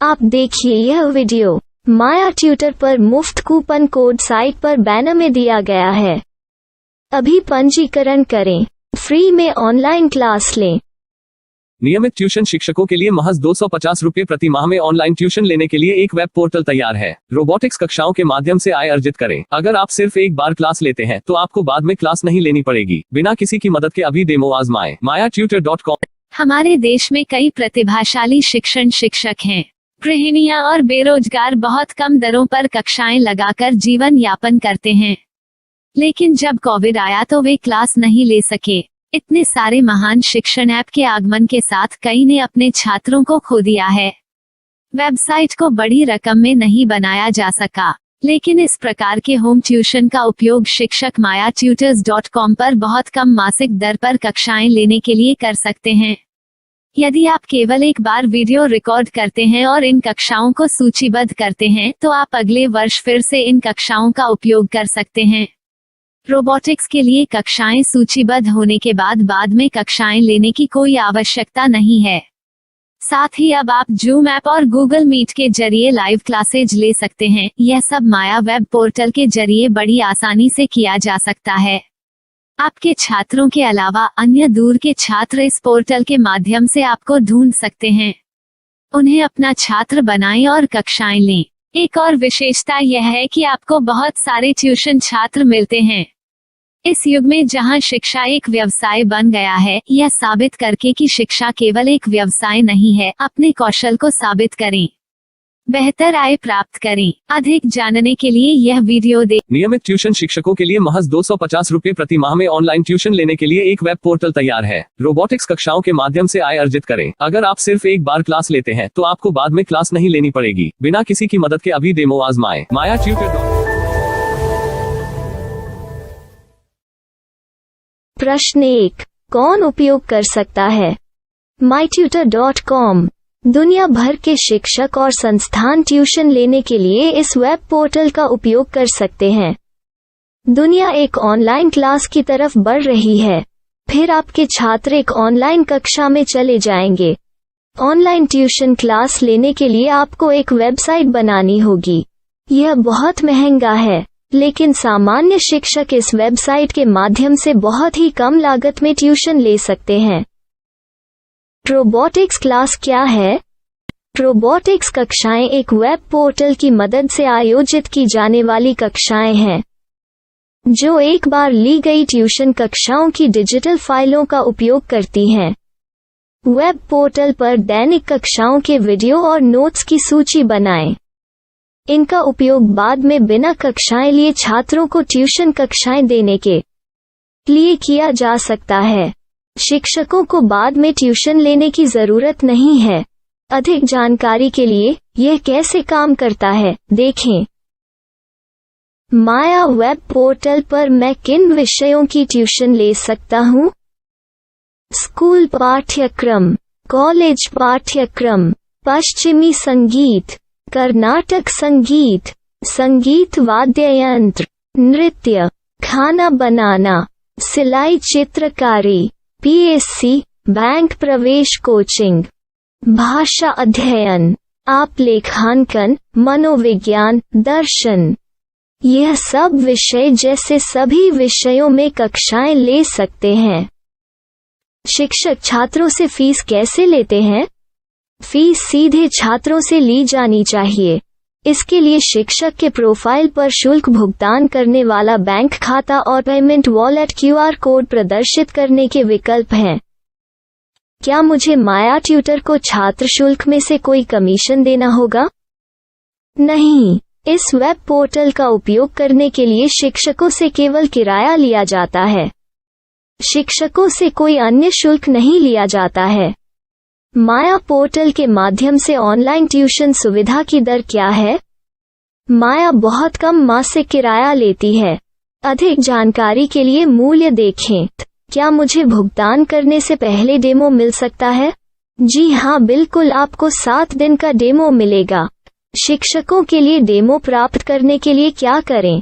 आप देखिए यह वीडियो माया ट्यूटर पर मुफ्त कूपन कोड साइट पर बैनर में दिया गया है। अभी पंजीकरण करें, फ्री में ऑनलाइन क्लास लें। नियमित ट्यूशन शिक्षकों के लिए महज 250 रुपये प्रति माह में ऑनलाइन ट्यूशन लेने के लिए एक वेब पोर्टल तैयार है। रोबोटिक्स कक्षाओं के माध्यम से आय अर्जित करें। अगर आप सिर्फ एक बार क्लास लेते हैं तो आपको बाद में क्लास नहीं लेनी पड़ेगी। बिना किसी की मदद के अभी डेमो आजमाएं। mayatutor.com। हमारे देश में कई प्रतिभाशाली शिक्षक हैं। गृहिणियां और बेरोजगार बहुत कम दरों पर कक्षाएं लगाकर जीवन यापन करते हैं, लेकिन जब कोविड आया तो वे क्लास नहीं ले सके। इतने सारे महान शिक्षण ऐप के आगमन के साथ कई ने अपने छात्रों को खो दिया है। वेबसाइट को बड़ी रकम में नहीं बनाया जा सका, लेकिन इस प्रकार के होम ट्यूशन का उपयोग शिक्षक mayatutors.com पर बहुत कम मासिक दर पर कक्षाएं लेने के लिए कर सकते हैं। यदि आप केवल एक बार वीडियो रिकॉर्ड करते हैं और इन कक्षाओं को सूचीबद्ध करते हैं तो आप अगले वर्ष फिर से इन कक्षाओं का उपयोग कर सकते हैं। रोबोटिक्स के लिए कक्षाएं सूचीबद्ध होने के बाद में कक्षाएं लेने की कोई आवश्यकता नहीं है। साथ ही अब आप जूम ऐप और गूगल मीट के जरिए लाइव क्लासेज ले सकते हैं। यह सब माया वेब पोर्टल के जरिए बड़ी आसानी से किया जा सकता है। आपके छात्रों के अलावा अन्य दूर के छात्र इस पोर्टल के माध्यम से आपको ढूंढ सकते हैं। उन्हें अपना छात्र बनाएं और कक्षाएं लें। एक और विशेषता यह है कि आपको बहुत सारे ट्यूशन छात्र मिलते हैं। इस युग में जहां शिक्षा एक व्यवसाय बन गया है, यह साबित करके कि शिक्षा केवल एक व्यवसाय नहीं है, अपने कौशल को साबित करें, बेहतर आय प्राप्त करें। अधिक जानने के लिए यह वीडियो देखें। नियमित ट्यूशन शिक्षकों के लिए महज 250 रुपये प्रति माह में ऑनलाइन ट्यूशन लेने के लिए एक वेब पोर्टल तैयार है। रोबोटिक्स कक्षाओं के माध्यम से आय अर्जित करें। अगर आप सिर्फ एक बार क्लास लेते हैं तो आपको बाद में क्लास नहीं लेनी पड़ेगी। बिना किसी की मदद के अभी डेमो आजमाएं। mayatutor.com। प्रश्न 1, कौन उपयोग कर सकता है? mytutor.com। दुनिया भर के शिक्षक और संस्थान ट्यूशन लेने के लिए इस वेब पोर्टल का उपयोग कर सकते हैं। दुनिया एक ऑनलाइन क्लास की तरफ बढ़ रही है, फिर आपके छात्र एक ऑनलाइन कक्षा में चले जाएंगे। ऑनलाइन ट्यूशन क्लास लेने के लिए आपको एक वेबसाइट बनानी होगी। यह बहुत महंगा है, लेकिन सामान्य शिक्षक इस वेबसाइट के माध्यम से बहुत ही कम लागत में ट्यूशन ले सकते हैं। रोबोटिक्स क्लास क्या है? रोबोटिक्स कक्षाएं एक वेब पोर्टल की मदद से आयोजित की जाने वाली कक्षाएं हैं, जो एक बार ली गई ट्यूशन कक्षाओं की डिजिटल फाइलों का उपयोग करती हैं। वेब पोर्टल पर दैनिक कक्षाओं के वीडियो और नोट्स की सूची बनाएं। इनका उपयोग बाद में बिना कक्षाएं लिए छात्रों को ट्यूशन कक्षाएं देने के लिए किया जा सकता है। शिक्षकों को बाद में ट्यूशन लेने की जरूरत नहीं है। अधिक जानकारी के लिए यह कैसे काम करता है, देखें। माया वेब पोर्टल पर मैं किन विषयों की ट्यूशन ले सकता हूँ? स्कूल पाठ्यक्रम, कॉलेज पाठ्यक्रम, पश्चिमी संगीत, कर्नाटक संगीत, संगीत वाद्य यंत्र, नृत्य, खाना बनाना, सिलाई चित्रकारी, PSC, बैंक प्रवेश कोचिंग, भाषा अध्ययन, आप लेखांकन, मनोविज्ञान, दर्शन। यह सब विषय जैसे सभी विषयों में कक्षाएं ले सकते हैं। शिक्षक छात्रों से फीस कैसे लेते हैं? फीस सीधे छात्रों से ली जानी चाहिए। इसके लिए शिक्षक के प्रोफाइल पर शुल्क भुगतान करने वाला बैंक खाता और पेमेंट वॉलेट QR कोड प्रदर्शित करने के विकल्प हैं। क्या मुझे माया ट्यूटर को छात्र शुल्क में से कोई कमीशन देना होगा? नहीं, इस वेब पोर्टल का उपयोग करने के लिए शिक्षकों से केवल किराया लिया जाता है। शिक्षकों से कोई अन्य शुल्क नहीं लिया जाता है। माया पोर्टल के माध्यम से ऑनलाइन ट्यूशन सुविधा की दर क्या है? माया बहुत कम मासिक किराया लेती है। अधिक जानकारी के लिए मूल्य देखें। क्या मुझे भुगतान करने से पहले डेमो मिल सकता है? जी हाँ, बिल्कुल, आपको 7 दिन का डेमो मिलेगा। शिक्षकों के लिए डेमो प्राप्त करने के लिए क्या करें?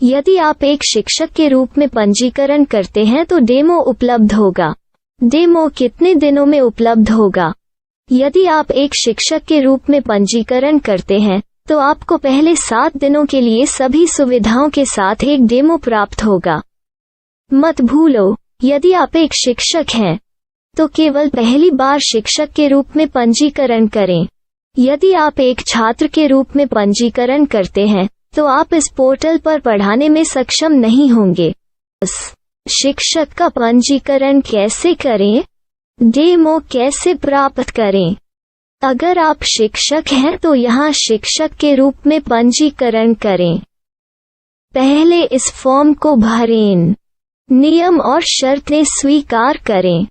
यदि आप एक शिक्षक के रूप में पंजीकरण करते हैं तो डेमो उपलब्ध होगा। डेमो कितने दिनों में उपलब्ध होगा? यदि आप एक शिक्षक के रूप में पंजीकरण करते हैं तो आपको पहले 7 दिनों के लिए सभी सुविधाओं के साथ एक डेमो प्राप्त होगा। मत भूलो, यदि आप एक शिक्षक हैं तो केवल पहली बार शिक्षक के रूप में पंजीकरण करें। यदि आप एक छात्र के रूप में पंजीकरण करते हैं तो आप इस पोर्टल पर पढ़ाने में सक्षम नहीं होंगे। शिक्षक का पंजीकरण कैसे करें? डेमो कैसे प्राप्त करें? अगर आप शिक्षक हैं तो यहाँ शिक्षक के रूप में पंजीकरण करें। पहले इस फॉर्म को भरें। नियम और शर्तें स्वीकार करें।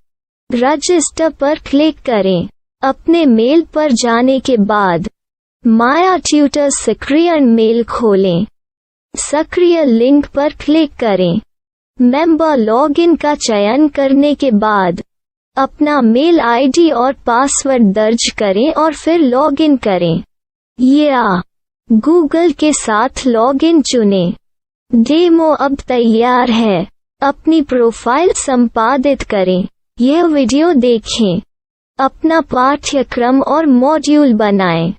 रजिस्टर पर क्लिक करें। अपने मेल पर जाने के बाद माया ट्यूटर सक्रिय मेल खोलें। सक्रिय लिंक पर क्लिक करें। मेंबर लॉगिन का चयन करने के बाद अपना मेल आईडी और पासवर्ड दर्ज करें और फिर लॉगिन करें या गूगल के साथ लॉगिन चुनें। डेमो अब तैयार है। अपनी प्रोफाइल संपादित करें। यह वीडियो देखें। अपना पाठ्यक्रम और मॉड्यूल बनाएं।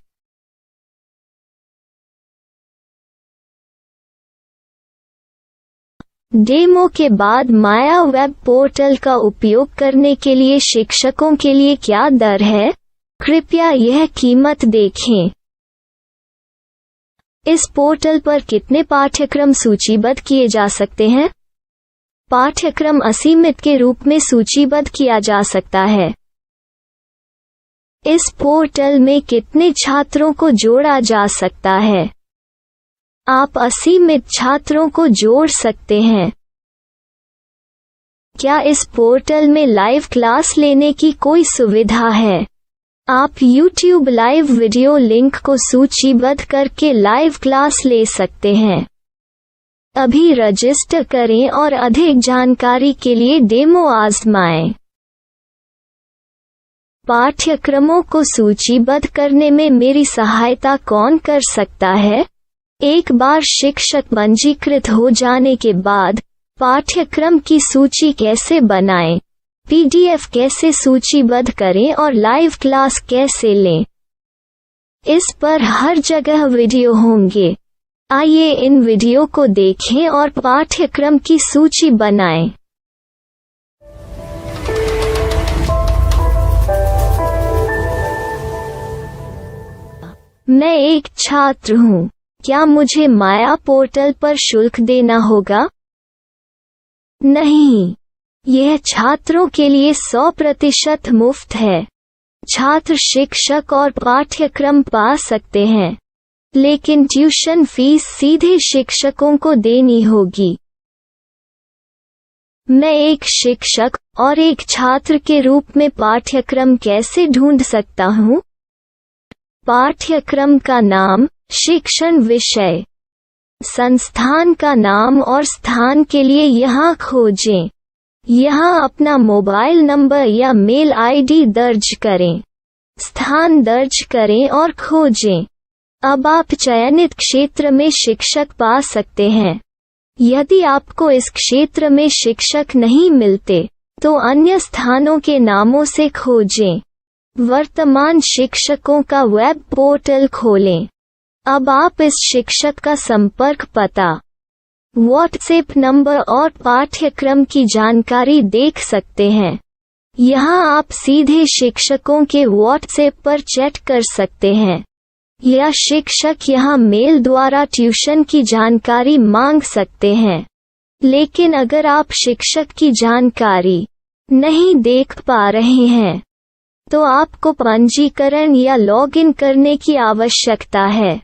डेमो के बाद माया वेब पोर्टल का उपयोग करने के लिए शिक्षकों के लिए क्या दर है? कृपया यह कीमत देखें। इस पोर्टल पर कितने पाठ्यक्रम सूचीबद्ध किए जा सकते हैं? पाठ्यक्रम असीमित के रूप में सूचीबद्ध किया जा सकता है। इस पोर्टल में कितने छात्रों को जोड़ा जा सकता है? आप असीमित छात्रों को जोड़ सकते हैं। क्या इस पोर्टल में लाइव क्लास लेने की कोई सुविधा है? आप YouTube लाइव वीडियो लिंक को सूचीबद्ध करके लाइव क्लास ले सकते हैं। अभी रजिस्टर करें और अधिक जानकारी के लिए डेमो आजमाएं। पाठ्यक्रमों को सूचीबद्ध करने में मेरी सहायता कौन कर सकता है? एक बार शिक्षक पंजीकृत हो जाने के बाद पाठ्यक्रम की सूची कैसे बनाएं, PDF कैसे सूचीबद्ध करें और लाइव क्लास कैसे लें, इस पर हर जगह वीडियो होंगे। आइए इन वीडियो को देखें और पाठ्यक्रम की सूची बनाएं। मैं एक छात्र हूँ। क्या मुझे माया पोर्टल पर शुल्क देना होगा? नहीं, यह छात्रों के लिए 100% मुफ्त है। छात्र शिक्षक और पाठ्यक्रम पा सकते हैं, लेकिन ट्यूशन फीस सीधे शिक्षकों को देनी होगी। मैं एक शिक्षक और एक छात्र के रूप में पाठ्यक्रम कैसे ढूंढ सकता हूँ? पाठ्यक्रम का नाम, शिक्षण विषय, संस्थान का नाम और स्थान के लिए यहाँ खोजें। यहाँ अपना मोबाइल नंबर या मेल आईडी दर्ज करें। स्थान दर्ज करें और खोजें। अब आप चयनित क्षेत्र में शिक्षक पा सकते हैं। यदि आपको इस क्षेत्र में शिक्षक नहीं मिलते तो अन्य स्थानों के नामों से खोजें। वर्तमान शिक्षकों का वेब पोर्टल खोलें। अब आप इस शिक्षक का संपर्क पता, व्हाट्सएप नंबर और पाठ्यक्रम की जानकारी देख सकते हैं। यहाँ आप सीधे शिक्षकों के व्हाट्सएप पर चैट कर सकते हैं या शिक्षक यहाँ मेल द्वारा ट्यूशन की जानकारी मांग सकते हैं। लेकिन अगर आप शिक्षक की जानकारी नहीं देख पा रहे हैं तो आपको पंजीकरण या लॉगिन करने की आवश्यकता है।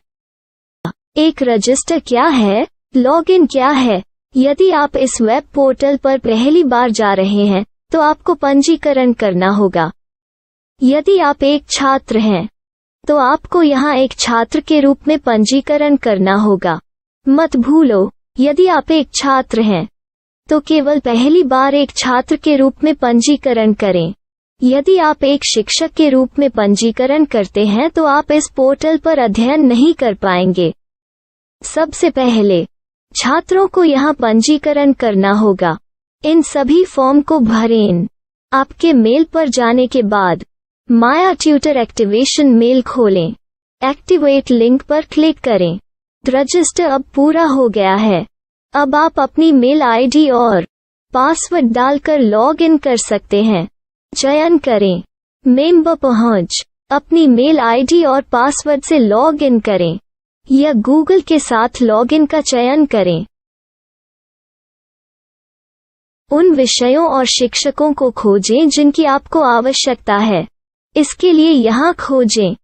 एक रजिस्टर क्या है? लॉगिन क्या है? यदि आप इस वेब पोर्टल पर पहली बार जा रहे हैं तो आपको पंजीकरण करना होगा। यदि आप एक छात्र हैं तो आपको यहाँ एक छात्र के रूप में पंजीकरण करना होगा। मत भूलो, यदि आप एक छात्र हैं तो केवल पहली बार एक छात्र के रूप में पंजीकरण करें। यदि आप एक शिक्षक के रूप में पंजीकरण करते हैं तो आप इस पोर्टल पर अध्ययन नहीं कर पाएंगे। सबसे पहले छात्रों को यहाँ पंजीकरण करना होगा। इन सभी फॉर्म को भरें। आपके मेल पर जाने के बाद माया ट्यूटर एक्टिवेशन मेल खोलें। एक्टिवेट लिंक पर क्लिक करें। रजिस्टर अब पूरा हो गया है। अब आप अपनी मेल आईडी और पासवर्ड डालकर लॉग इन कर सकते हैं। चयन करें मेंबर पहुंच। अपनी मेल आईडी और पासवर्ड से लॉग इन करें या गूगल के साथ लॉगिन का चयन करें। उन विषयों और शिक्षकों को खोजें जिनकी आपको आवश्यकता है। इसके लिए यहाँ खोजें।